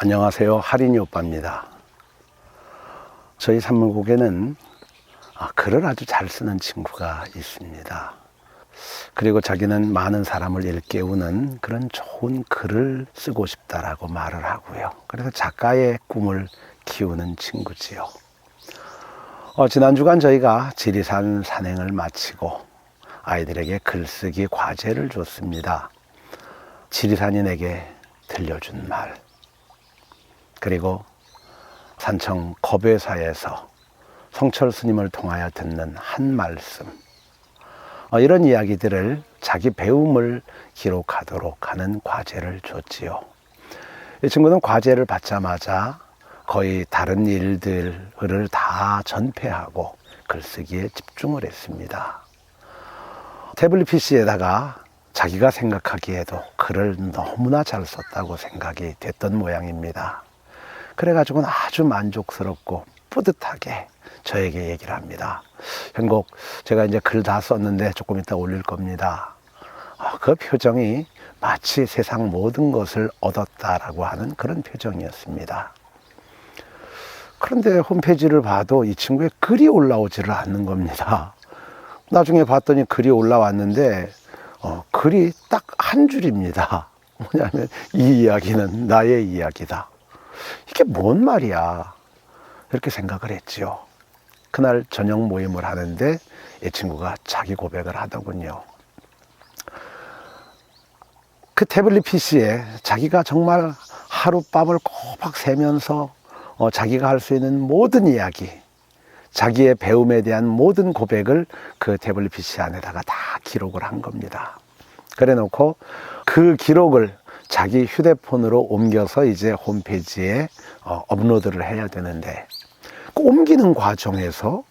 안녕하세요. 할인이 오빠입니다. 저희 산물국에는 글을 아주 잘 쓰는 친구가 있습니다. 그리고 자기는 많은 사람을 일깨우는 그런 좋은 글을 쓰고 싶다라고 말을 하고요. 그래서 작가의 꿈을 키우는 친구지요. 지난 주간 저희가 지리산 산행을 마치고 아이들에게 글쓰기 과제를 줬습니다. 지리산이 내게 들려준 말, 그리고 산청 겁외사에서 성철 스님을 통하여 듣는 한 말씀, 이런 이야기들을 자기 배움을 기록하도록 하는 과제를 줬지요. 이 친구는 과제를 받자마자 거의 다른 일들을 다 전폐하고 글쓰기에 집중을 했습니다. 태블릿 PC에다가 자기가 생각하기에도 글을 너무나 잘 썼다고 생각이 됐던 모양입니다. 그래가지고는 아주 만족스럽고 뿌듯하게 저에게 얘기를 합니다. 현곡, 제가 이제 글 다 썼는데 조금 이따 올릴 겁니다. 그 표정이 마치 세상 모든 것을 얻었다라고 하는 그런 표정이었습니다. 그런데 홈페이지를 봐도 이 친구의 글이 올라오지를 않는 겁니다. 나중에 봤더니 글이 올라왔는데 글이 딱 한 줄입니다. 뭐냐면 이 이야기는 나의 이야기다. 이게 뭔 말이야? 이렇게 생각을 했지요. 그날 저녁 모임을 하는데 이 친구가 자기 고백을 하더군요. 그 태블릿 PC에 자기가 정말 하룻밤을 꼬박 새면서 자기가 할 수 있는 모든 이야기, 자기의 배움에 대한 모든 고백을 그 태블릿 PC 안에다가 다 기록을 한 겁니다. 그래 놓고 그 기록을 자기 휴대폰으로 옮겨서 이제 홈페이지에 업로드를 해야 되는데, 그 옮기는 과정에서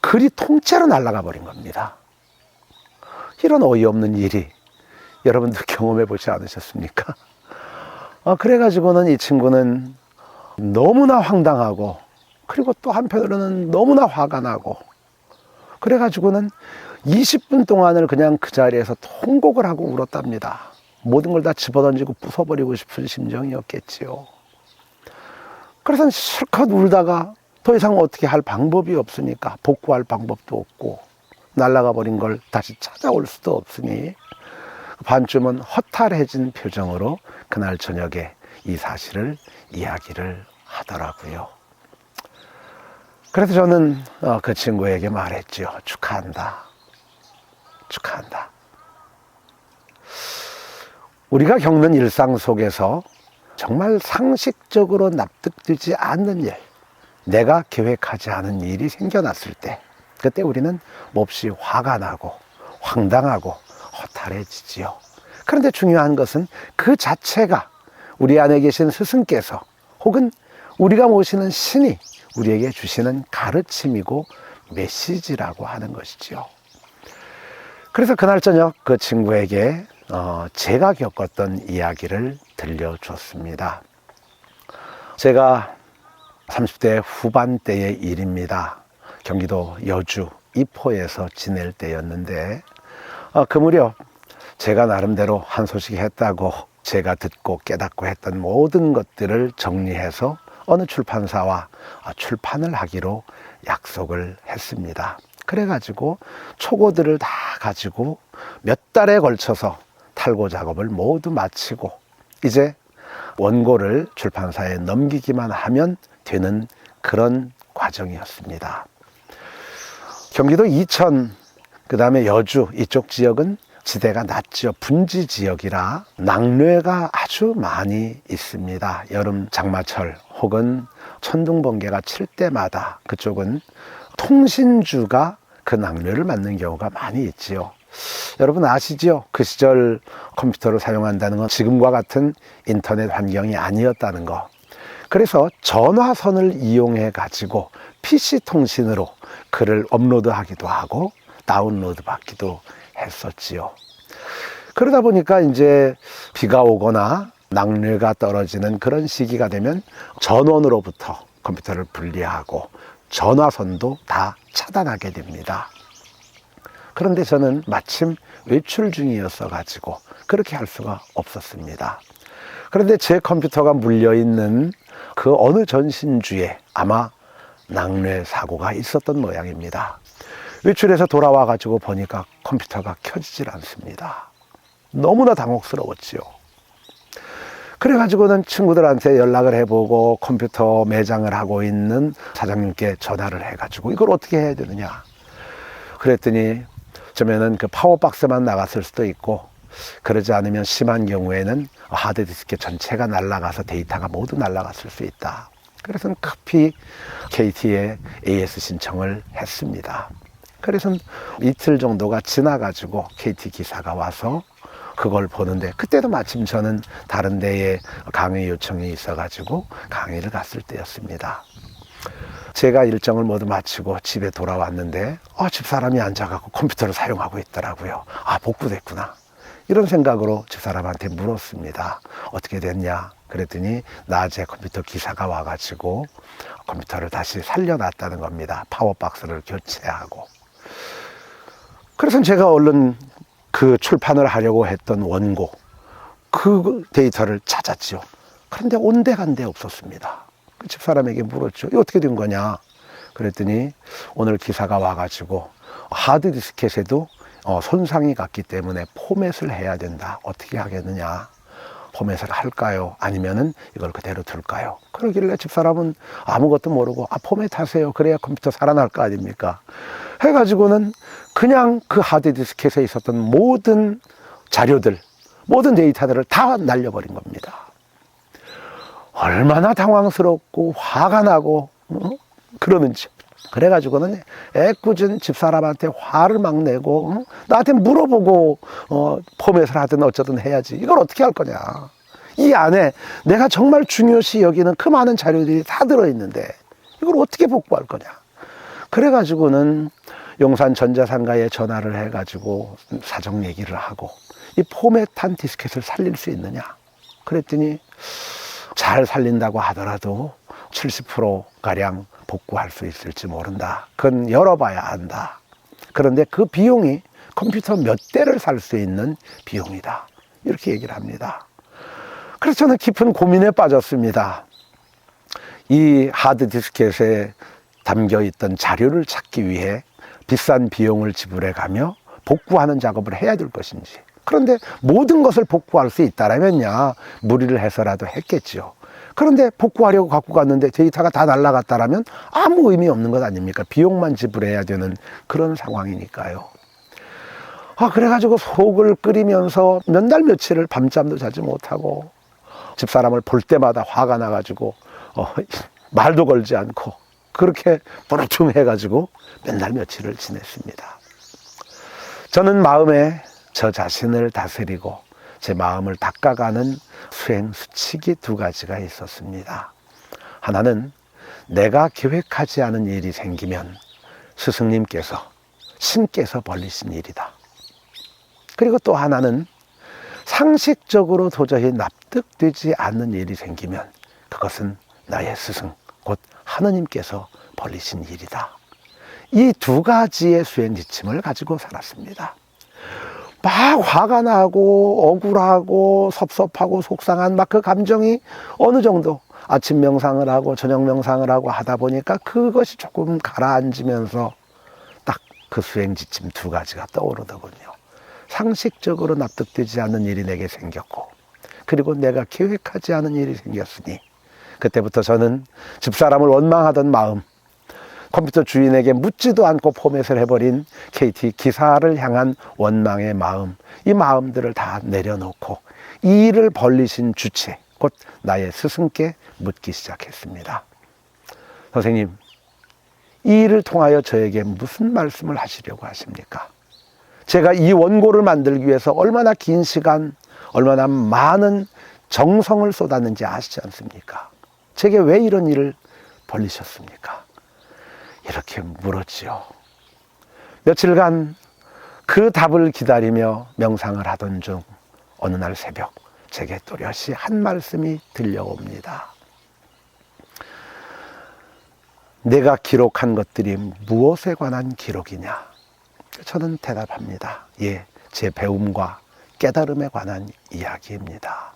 글이 통째로 날아가 버린 겁니다. 이런 어이없는 일이 여러분들 경험해 보지 않으셨습니까? 그래가지고는 이 친구는 너무나 황당하고, 그리고 또 한편으로는 너무나 화가 나고, 그래가지고는 20분 동안을 그냥 그 자리에서 통곡을 하고 울었답니다. 모든 걸 다 집어던지고 부숴버리고 싶은 심정이었겠지요. 그래서 실컷 울다가 더 이상 어떻게 할 방법이 없으니까, 복구할 방법도 없고 날아가 버린 걸 다시 찾아올 수도 없으니 반쯤은 허탈해진 표정으로 그날 저녁에 이 사실을 이야기를 하더라고요. 그래서 저는 그 친구에게 말했죠. 축하한다. 축하한다. 우리가 겪는 일상 속에서 정말 상식적으로 납득되지 않는 일, 내가 계획하지 않은 일이 생겨났을 때, 그때 우리는 몹시 화가 나고 황당하고 허탈해지지요. 그런데 중요한 것은 그 자체가 우리 안에 계신 스승께서 혹은 우리가 모시는 신이 우리에게 주시는 가르침이고 메시지라고 하는 것이지요. 그래서 그날 저녁 그 친구에게 제가 겪었던 이야기를 들려줬습니다. 제가 30대 후반대의 일입니다. 경기도 여주 이포에서 지낼 때였는데, 그 무렵 제가 나름대로 한 소식 했다고 제가 듣고 깨닫고 했던 모든 것들을 정리해서 어느 출판사와 출판을 하기로 약속을 했습니다. 그래가지고 초고들을 다 가지고 몇 달에 걸쳐서 탈고 작업을 모두 마치고 이제 원고를 출판사에 넘기기만 하면 되는 그런 과정이었습니다. 경기도 이천, 그 다음에 여주 이쪽 지역은 지대가 낮죠. 분지 지역이라 낙뢰가 아주 많이 있습니다. 여름 장마철 혹은 천둥번개가 칠 때마다 그쪽은 통신주가 그 낙뢰를 맞는 경우가 많이 있지요. 여러분 아시죠? 그 시절 컴퓨터를 사용한다는 건 지금과 같은 인터넷 환경이 아니었다는 거. 그래서 전화선을 이용해 가지고 PC 통신으로 글을 업로드하기도 하고 다운로드 받기도 했었지요. 그러다 보니까 이제 비가 오거나 낙뢰가 떨어지는 그런 시기가 되면 전원으로부터 컴퓨터를 분리하고 전화선도 다 차단하게 됩니다. 그런데 저는 마침 외출 중이었어 가지고 그렇게 할 수가 없었습니다. 그런데 제 컴퓨터가 물려있는 그 어느 전신주에 아마 낙뢰 사고가 있었던 모양입니다. 외출해서 돌아와 가지고 보니까 컴퓨터가 켜지질 않습니다. 너무나 당혹스러웠지요. 그래가지고는 친구들한테 연락을 해보고 컴퓨터 매장을 하고 있는 사장님께 전화를 해가지고 이걸 어떻게 해야 되느냐. 그랬더니 어쩌면은 그 파워박스만 나갔을 수도 있고, 그러지 않으면 심한 경우에는 하드디스크 전체가 날아가서 데이터가 모두 날아갔을 수 있다. 그래서 급히 KT에 AS 신청을 했습니다. 그래서 이틀 정도가 지나가지고 KT 기사가 와서 그걸 보는데, 그때도 마침 저는 다른 데에 강의 요청이 있어가지고 강의를 갔을 때였습니다. 제가 일정을 모두 마치고 집에 돌아왔는데 집사람이 앉아갖고 컴퓨터를 사용하고 있더라고요. 복구됐구나. 이런 생각으로 집사람한테 물었습니다. 어떻게 됐냐? 그랬더니 낮에 컴퓨터 기사가 와가지고 컴퓨터를 다시 살려놨다는 겁니다. 파워박스를 교체하고. 그래서 제가 얼른 그 출판을 하려고 했던 원고, 그 데이터를 찾았죠. 그런데 온데간데 없었습니다. 그 집사람에게 물었죠. 이거 어떻게 된 거냐? 그랬더니 오늘 기사가 와가지고 하드디스켓에도 손상이 갔기 때문에 포맷을 해야 된다. 어떻게 하겠느냐? 포맷을 할까요? 아니면은 이걸 그대로 둘까요? 그러길래 집사람은 아무것도 모르고 포맷 하세요. 그래야 컴퓨터 살아날 거 아닙니까? 해가지고는 그냥 그 하드디스켓에 있었던 모든 자료들, 모든 데이터들을 다 날려버린 겁니다. 얼마나 당황스럽고 화가 나고 그러는지. 그래가지고는 애꿎은 집사람한테 화를 막 내고 나한테 물어보고 포맷을 하든 어쩌든 해야지. 이걸 어떻게 할 거냐. 이 안에 내가 정말 중요시 여기는 그 많은 자료들이 다 들어있는데 이걸 어떻게 복구할 거냐. 그래가지고는 용산 전자상가에 전화를 해가지고 사정 얘기를 하고, 이 포맷한 디스켓을 살릴 수 있느냐. 그랬더니 잘 살린다고 하더라도 70%가량 복구할 수 있을지 모른다. 그건 열어봐야 한다. 그런데 그 비용이 컴퓨터 몇 대를 살 수 있는 비용이다. 이렇게 얘기를 합니다. 그래서 저는 깊은 고민에 빠졌습니다. 이 하드디스켓에 담겨있던 자료를 찾기 위해 비싼 비용을 지불해 가며 복구하는 작업을 해야 될 것인지. 그런데 모든 것을 복구할 수 있다라면야 무리를 해서라도 했겠죠. 그런데 복구하려고 갖고 갔는데 데이터가 다 날아갔다라면 아무 의미 없는 것 아닙니까? 비용만 지불해야 되는 그런 상황이니까요. 그래가지고 속을 끓이면서 몇 날 며칠을 밤잠도 자지 못하고 집사람을 볼 때마다 화가 나가지고 말도 걸지 않고 그렇게 부르퉁해가지고 몇 날 며칠을 지냈습니다. 저는 마음에 저 자신을 다스리고 제 마음을 닦아가는 수행 수칙이 두 가지가 있었습니다. 하나는 내가 계획하지 않은 일이 생기면 스승님께서, 신께서 벌리신 일이다. 그리고 또 하나는 상식적으로 도저히 납득되지 않는 일이 생기면 그것은 나의 스승, 곧 하느님께서 벌리신 일이다. 이 두 가지의 수행 지침을 가지고 살았습니다. 막 화가 나고 억울하고 섭섭하고 속상한 막 그 감정이 어느 정도 아침 명상을 하고 저녁 명상을 하고 하다 보니까 그것이 조금 가라앉으면서 딱 그 수행 지침 두 가지가 떠오르더군요. 상식적으로 납득되지 않는 일이 내게 생겼고, 그리고 내가 계획하지 않은 일이 생겼으니 그때부터 저는 집사람을 원망하던 마음, 컴퓨터 주인에게 묻지도 않고 포맷을 해버린 KT 기사를 향한 원망의 마음, 이 마음들을 다 내려놓고 이 일을 벌리신 주체, 곧 나의 스승께 묻기 시작했습니다. 선생님, 이 일을 통하여 저에게 무슨 말씀을 하시려고 하십니까? 제가 이 원고를 만들기 위해서 얼마나 긴 시간, 얼마나 많은 정성을 쏟았는지 아시지 않습니까? 제게 왜 이런 일을 벌리셨습니까? 이렇게 물었지요. 며칠간 그 답을 기다리며 명상을 하던 중 어느 날 새벽 제게 또렷이 한 말씀이 들려옵니다. 내가 기록한 것들이 무엇에 관한 기록이냐? 저는 대답합니다. 예, 제 배움과 깨달음에 관한 이야기입니다.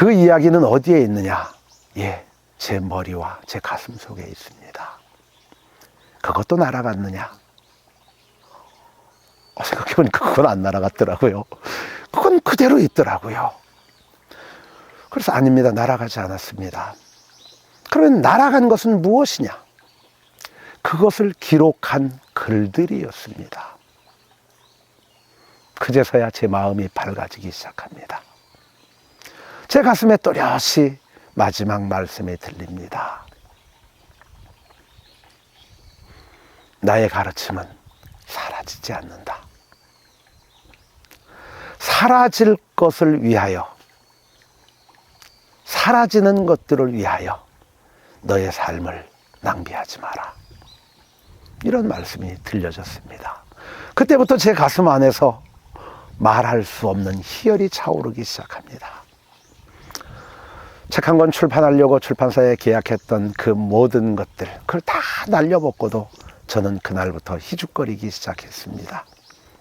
그 이야기는 어디에 있느냐? 예, 제 머리와 제 가슴 속에 있습니다. 그것도 날아갔느냐? 생각해보니까 그건 안 날아갔더라고요. 그건 그대로 있더라고요. 그래서 아닙니다. 날아가지 않았습니다. 그러면 날아간 것은 무엇이냐? 그것을 기록한 글들이었습니다. 그제서야 제 마음이 밝아지기 시작합니다. 제 가슴에 또렷이 마지막 말씀이 들립니다. 나의 가르침은 사라지지 않는다. 사라질 것을 위하여, 사라지는 것들을 위하여 너의 삶을 낭비하지 마라. 이런 말씀이 들려졌습니다. 그때부터 제 가슴 안에서 말할 수 없는 희열이 차오르기 시작합니다. 책 한 권 출판하려고 출판사에 계약했던 그 모든 것들, 그걸 다 날려먹고도 저는 그날부터 희죽거리기 시작했습니다.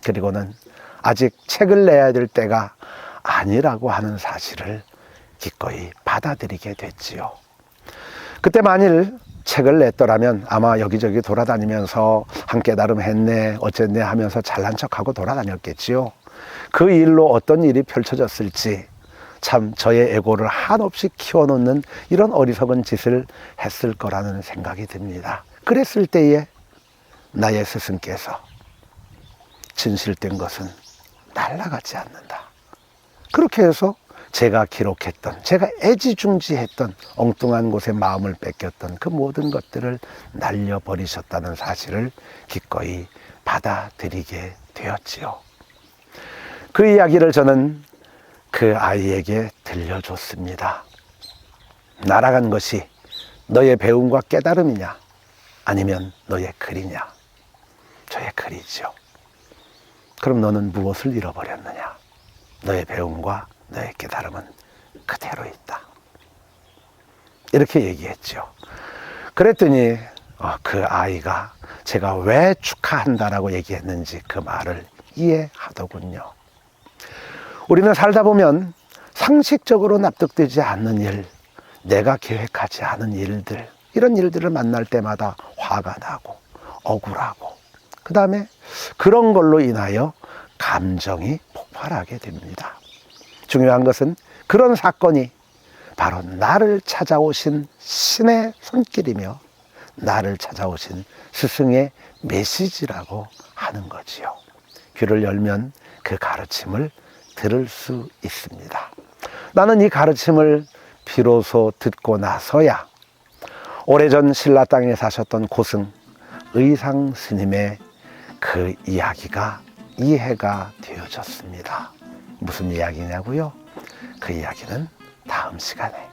그리고는 아직 책을 내야 될 때가 아니라고 하는 사실을 기꺼이 받아들이게 됐지요. 그때 만일 책을 냈더라면 아마 여기저기 돌아다니면서 한 깨달음 했네 어쨌네 하면서 잘난 척하고 돌아다녔겠지요. 그 일로 어떤 일이 펼쳐졌을지, 참 저의 에고를 한없이 키워놓는 이런 어리석은 짓을 했을 거라는 생각이 듭니다. 그랬을 때에 나의 스승께서 진실된 것은 날아가지 않는다. 그렇게 해서 제가 기록했던, 제가 애지중지했던, 엉뚱한 곳에 마음을 뺏겼던 그 모든 것들을 날려버리셨다는 사실을 기꺼이 받아들이게 되었지요. 그 이야기를 저는 그 아이에게 들려줬습니다. 날아간 것이 너의 배움과 깨달음이냐, 아니면 너의 글이냐? 저의 글이죠. 그럼 너는 무엇을 잃어버렸느냐? 너의 배움과 너의 깨달음은 그대로 있다. 이렇게 얘기했죠. 그랬더니 그 아이가 제가 왜 축하한다라고 얘기했는지 그 말을 이해하더군요. 우리는 살다 보면 상식적으로 납득되지 않는 일, 내가 계획하지 않은 일들, 이런 일들을 만날 때마다 화가 나고 억울하고, 그 다음에 그런 걸로 인하여 감정이 폭발하게 됩니다. 중요한 것은 그런 사건이 바로 나를 찾아오신 신의 손길이며 나를 찾아오신 스승의 메시지라고 하는 거지요. 귀를 열면 그 가르침을 들을 수 있습니다. 나는 이 가르침을 비로소 듣고 나서야 오래전 신라 땅에 사셨던 고승 의상 스님의 그 이야기가 이해가 되어졌습니다. 무슨 이야기냐고요? 그 이야기는 다음 시간에